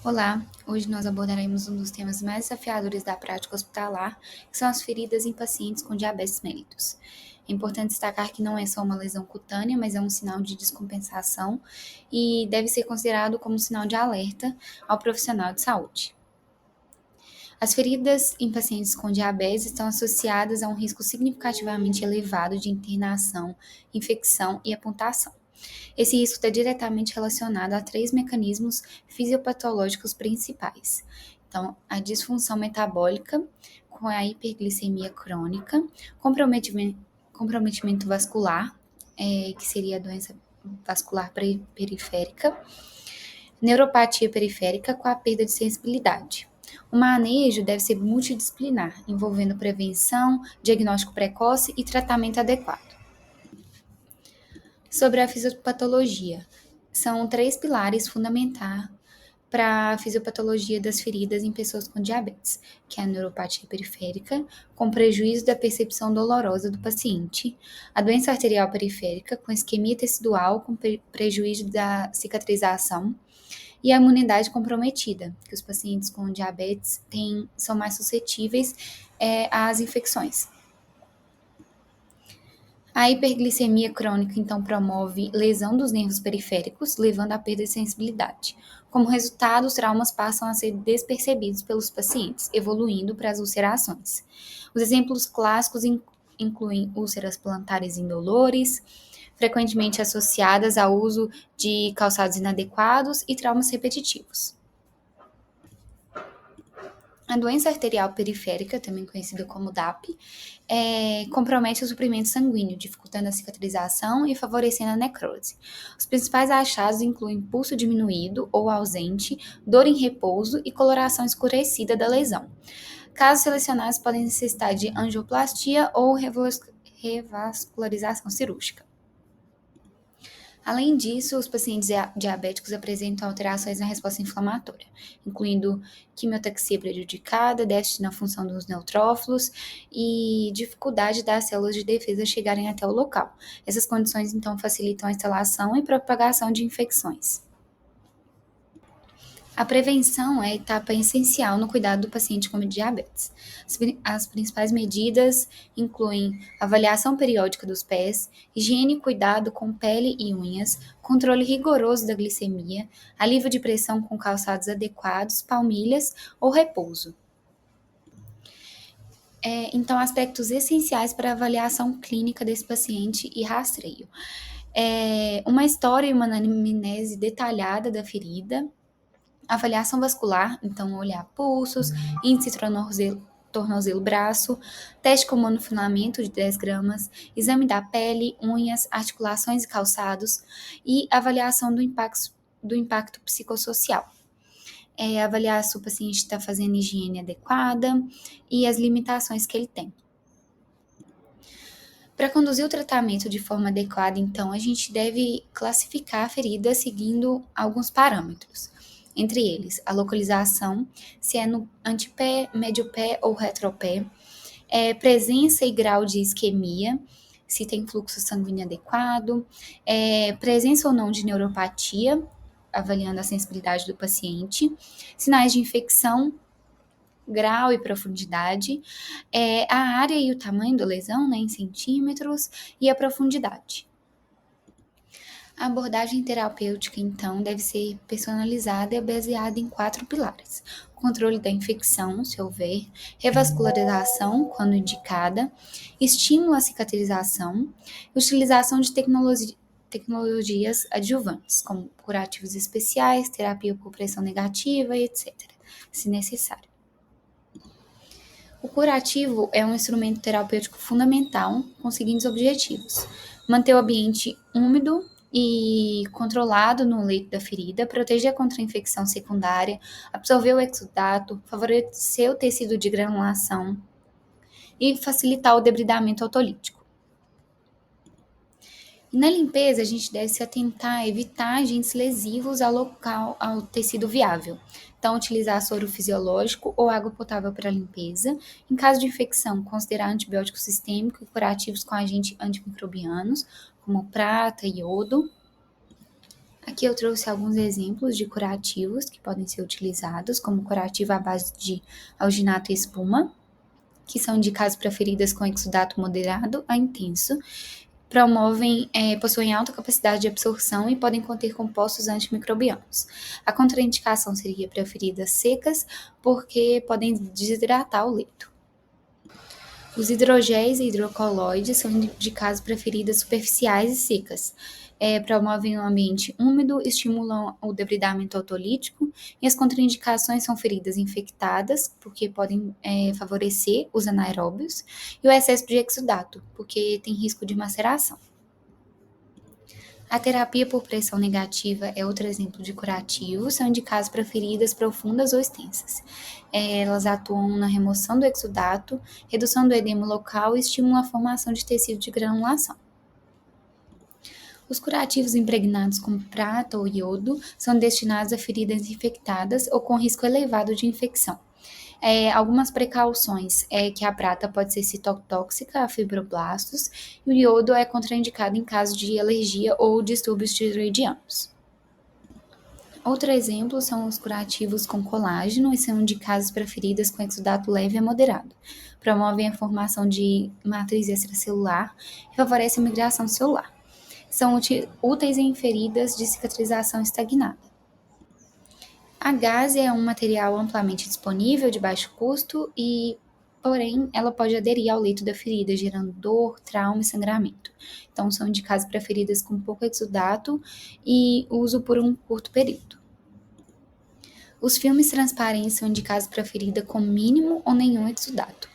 Olá, hoje nós abordaremos um dos temas mais desafiadores da prática hospitalar, que são as feridas em pacientes com diabetes mellitus. É importante destacar que não é só uma lesão cutânea, mas é um sinal de descompensação e deve ser considerado como um sinal de alerta ao profissional de saúde. As feridas em pacientes com diabetes estão associadas a um risco significativamente elevado de internação, infecção e amputação. Esse risco está diretamente relacionado a três mecanismos fisiopatológicos principais. Então, a disfunção metabólica, com a hiperglicemia crônica, comprometimento vascular, que seria a doença vascular periférica, neuropatia periférica com a perda de sensibilidade. O manejo deve ser multidisciplinar, envolvendo prevenção, diagnóstico precoce e tratamento adequado. Sobre a fisiopatologia, são três pilares fundamentais para a fisiopatologia das feridas em pessoas com diabetes, que é a neuropatia periférica, com prejuízo da percepção dolorosa do paciente, a doença arterial periférica, com isquemia tecidual, com prejuízo da cicatrização, e a imunidade comprometida, que os pacientes com diabetes são mais suscetíveis às infecções. A hiperglicemia crônica, então, promove lesão dos nervos periféricos, levando à perda de sensibilidade. Como resultado, os traumas passam a ser despercebidos pelos pacientes, evoluindo para as ulcerações. Os exemplos clássicos incluem úlceras plantares indolores, frequentemente associadas ao uso de calçados inadequados e traumas repetitivos. A doença arterial periférica, também conhecida como DAP, compromete o suprimento sanguíneo, dificultando a cicatrização e favorecendo a necrose. Os principais achados incluem pulso diminuído ou ausente, dor em repouso e coloração escurecida da lesão. Casos selecionados podem necessitar de angioplastia ou revascularização cirúrgica. Além disso, os pacientes diabéticos apresentam alterações na resposta inflamatória, incluindo quimiotaxia prejudicada, déficit na função dos neutrófilos e dificuldade das células de defesa chegarem até o local. Essas condições, então, facilitam a instalação e propagação de infecções. A prevenção é a etapa essencial no cuidado do paciente com diabetes. As principais medidas incluem avaliação periódica dos pés, higiene e cuidado com pele e unhas, controle rigoroso da glicemia, alívio de pressão com calçados adequados, palmilhas ou repouso. Então, aspectos essenciais para a avaliação clínica desse paciente e rastreio. Uma história e uma anamnese detalhada da ferida, avaliação vascular, então olhar pulsos, índice tornozelo-braço, teste com monofilamento de 10 gramas, exame da pele, unhas, articulações e calçados e avaliação do impacto psicossocial. Avaliar se o paciente está fazendo higiene adequada e as limitações que ele tem. Para conduzir o tratamento de forma adequada, então, a gente deve classificar a ferida seguindo alguns parâmetros. Entre eles, a localização, se é no antepé, médio pé ou retropé, presença e grau de isquemia, se tem fluxo sanguíneo adequado, presença ou não de neuropatia, avaliando a sensibilidade do paciente, sinais de infecção, grau e profundidade, a área e o tamanho da lesão, né, em centímetros, e a profundidade. A abordagem terapêutica, então, deve ser personalizada e baseada em 4 pilares: controle da infecção, se houver, revascularização, quando indicada, estímulo à cicatrização, utilização de tecnologias adjuvantes, como curativos especiais, terapia por pressão negativa, etc., se necessário. O curativo é um instrumento terapêutico fundamental com os seguintes objetivos: manter o ambiente úmido e controlado no leito da ferida, proteger contra a infecção secundária, absorver o exudato, favorecer o tecido de granulação e facilitar o debridamento autolítico. E na limpeza, a gente deve se atentar a evitar agentes lesivos ao tecido viável. Então, utilizar soro fisiológico ou água potável para limpeza. Em caso de infecção, considerar antibiótico sistêmico e curativos com agentes antimicrobianos, como prata e iodo. Aqui eu trouxe alguns exemplos de curativos que podem ser utilizados, como curativo à base de alginato e espuma, que são indicados para feridas com exudato moderado a intenso, possuem alta capacidade de absorção e podem conter compostos antimicrobianos. A contraindicação seria para feridas secas, porque podem desidratar o leito. Os hidrogéis e hidrocoloides são indicados para feridas superficiais e secas. Promovem um ambiente úmido, estimulam o debridamento autolítico e as contraindicações são feridas infectadas, porque podem favorecer os anaeróbios, e o excesso de exudato, porque tem risco de maceração. A terapia por pressão negativa é outro exemplo de curativo, são indicados para feridas profundas ou extensas. Elas atuam na remoção do exudato, redução do edema local e estimulam a formação de tecido de granulação. Os curativos impregnados com prata ou iodo são destinados a feridas infectadas ou com risco elevado de infecção. Algumas precauções é que a prata pode ser citotóxica a fibroblastos e o iodo é contraindicado em caso de alergia ou distúrbios tiroidianos. Outro exemplo são os curativos com colágeno e são indicados para feridas com exudato leve a moderado. Promovem a formação de matriz extracelular e favorecem a migração celular. São úteis em feridas de cicatrização estagnada. A gaze é um material amplamente disponível, de baixo custo porém, ela pode aderir ao leito da ferida, gerando dor, trauma e sangramento. Então, são indicados para feridas com pouco exudato e uso por um curto período. Os filmes transparentes são indicados para ferida com mínimo ou nenhum exudato.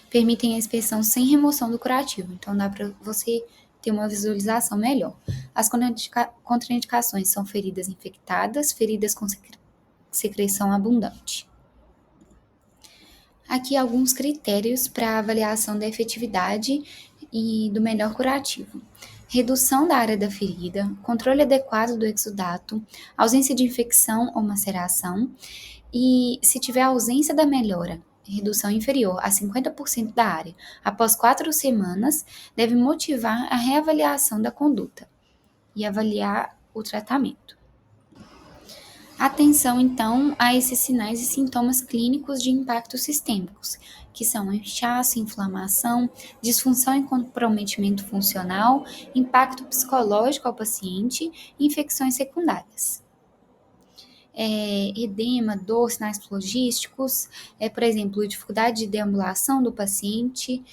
Permitem a inspeção sem remoção do curativo, então dá para você ter uma visualização melhor. As contraindicações são feridas infectadas, feridas com secreção abundante. Aqui alguns critérios para avaliação da efetividade e do melhor curativo. Redução da área da ferida, controle adequado do exudato, ausência de infecção ou maceração e, se tiver ausência da melhora, redução inferior a 50% da área, após 4 semanas, deve motivar a reavaliação da conduta e avaliar o tratamento. Atenção, então, a esses sinais e sintomas clínicos de impactos sistêmicos, que são inchaço, inflamação, disfunção e comprometimento funcional, impacto psicológico ao paciente e infecções secundárias. Edema, dor, sinais flogísticos, por exemplo, dificuldade de deambulação do paciente,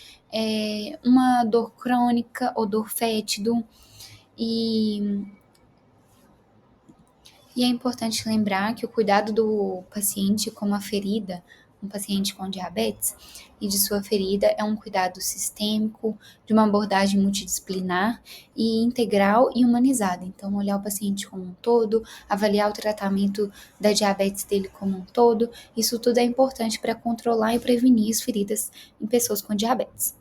uma dor crônica ou dor fétido E é importante lembrar que o cuidado do paciente com uma ferida, um paciente com diabetes, e de sua ferida é um cuidado sistêmico, de uma abordagem multidisciplinar e integral e humanizada. Então, olhar o paciente como um todo, avaliar o tratamento da diabetes dele como um todo, isso tudo é importante para controlar e prevenir as feridas em pessoas com diabetes.